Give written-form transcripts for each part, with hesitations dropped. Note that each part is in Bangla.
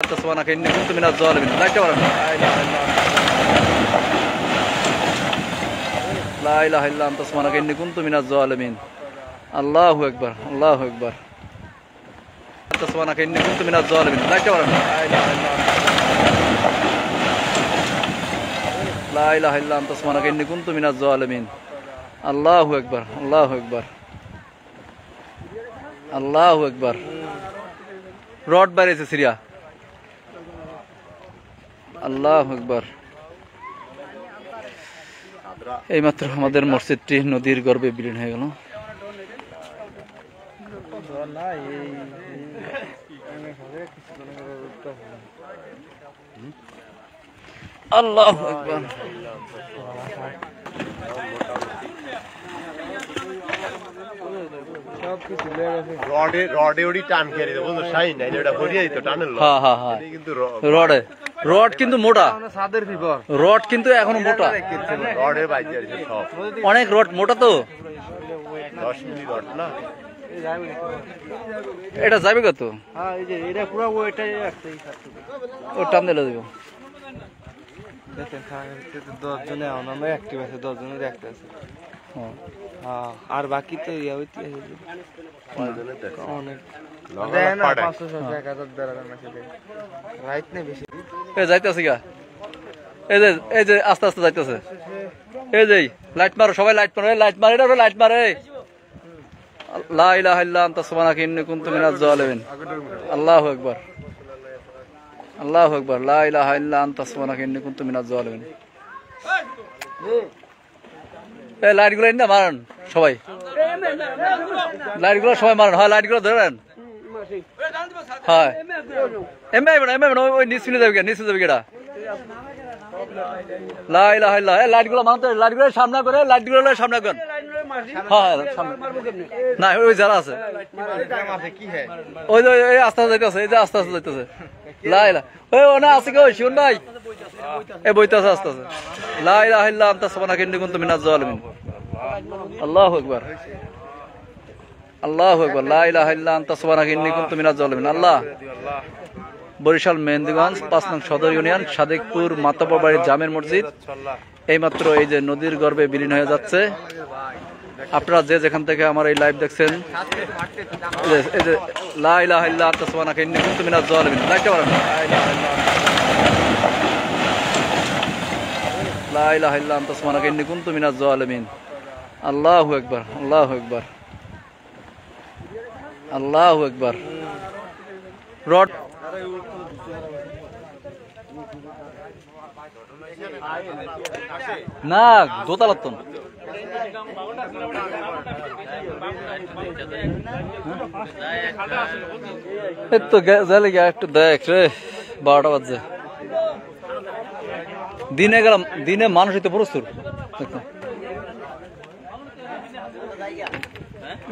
سبحانك إني كنت من الظالمين. لا إله إلا أنت سبحانك إني كنت من الظالمين. الله أكبر الله أكبر. سبحانك إني كنت من الظالمين. لا إله إلا أنت سبحانك إني كنت من الظالمين. الله أكبر الله أكبر الله أكبر. রড বাড়িয়েছে সিরিয়া। আল্লাহু আকবার। এইমাত্র আমাদের মসজিদটি নদীর গর্ভে বিলীন হয়ে গেল। আল্লাহু আকবার। রড কিন্তু মোটা, রড কিন্তু এখনো মোটা, অনেক রড মোটা তো। এটা যাবে কত? ও টান দিলে দেবো। 10 জনে আমরা অ্যাক্টিভ আছে, 10 জনের অ্যাক্টিভ আছে। আর বাকি তো ইয়া হইতে আছে অনেক দেন 500 1000 টাকা মেসেজ রাইট নে বেশি এ যাইতাছে গা। এই যে আস্তে আস্তে যাইতাছে। এই যে লাইট মারো, সবাই লাইট মারো, লাইট মারে, এটা লাইট মারে। লা ইলাহা ইল্লা আনতা সুবহানাকা ইন্নী কুনতু মিনাজ জালিমিন। আল্লাহু আকবার আল্লাহু আকবার। লা ইলাহা ইল্লা আনতা সুবহানাকা ইন্নী কুনতু মিনাজ জালিমিন। এই লাইটগুলো না মারেন সবাই, লাইটগুলো সবাই মারেন। হয় লাইটগুলো ধরেন। হয় এমএ ওই নিচে যাবে, নিচে যাবে কেডা। লা ইলাহা ইল্লা। এই লাইটগুলো মারতে, লাইটগুলো সামনে করে, লাইটগুলো সামনে করেন। হ্যাঁ না ওই যারা আছে ওই যে আস্তে আস্তে যাইতেছে, এই যে আস্তে আস্তে যাইতেছে। লা ইলাহা ওই ওনা আছে কি? ওই শুন ভাই এ বইতেছে আস্তে আস্তে। লা ইলাহা ইল্লা আনতা সুবহানাকা ইন্নী কুনতু মিনাজ জালিমিন। আল্লাহু আকবার আল্লাহু আকবার। লা ইলাহা ইল্লা আনতা সুবহানাকা ইন্নী কুনতু মিনাজ জালিমিন। আল্লাহ। বরিশাল মেহেন্দিগঞ্জ 5 নং সদর ইউনিয়ন সাদেকপুর মাতাব্বর বাড়ির জামের মসজিদ এইমাত্র এই যে নদীর গর্ভে বিলীন হয়ে যাচ্ছে। আপনারা যে যেখান থেকে আমার এই লাইভ দেখছেন, এই যে লা ইলাহা ইল্লা আনতা সুবহানাকা ইন্নী কুনতু মিনাজ জালিমিন। লাইটটা বাড়ান। লা ইলাহা ইল্লা আনতা সুবহানাকা ইন্নী কুনতু মিনাজ জালিমিন। আল্লাহু আকবার আল্লাহু আকবার আল্লাহু আকবার। রড না দোতলার তো তো গেলে একটু দেখ রে, 12টা বাজে। দিনে গেলাম, দিনে মানুষ হইতে প্রচুর।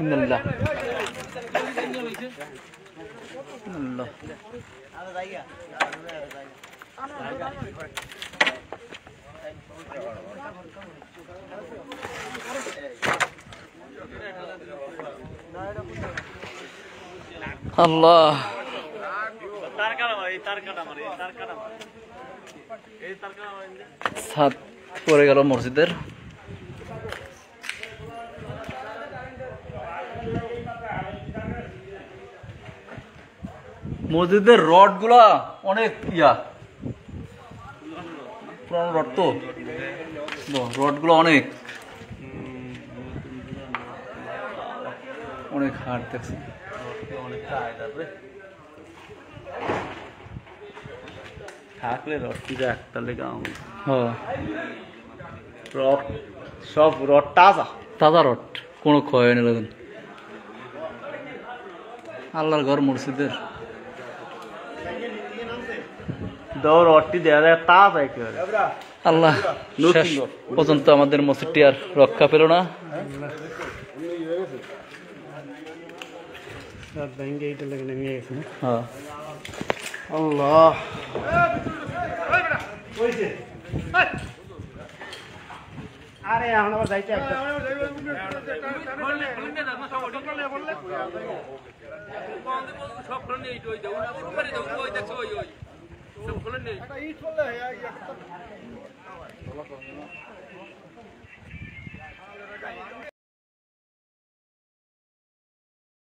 ইন্নাল্লাহ ইন্নাল্লাহ। আল্লাহ। ছাদ পড়ে গেল মসজিদের। মসজিদের রড গুলা অনেক ইয়া পুরানো রড তো, রড গুলো অনেক অনেক হার্ড দেখছে। থাকলে রডটি দেখ তাহলে রড সব রড তাজা তাজা রড, কোনো ক্ষয় হয়নি। দেখুন আল্লাহর ঘর মসজিদের রডটি দেওয়া যায় তাজা একেবারে। আল্লাহ শেষ পর্যন্ত আমাদের মসজিদটি আর রক্ষা পেল না। আল্লাহ আরে এখন আবার যাইতে সব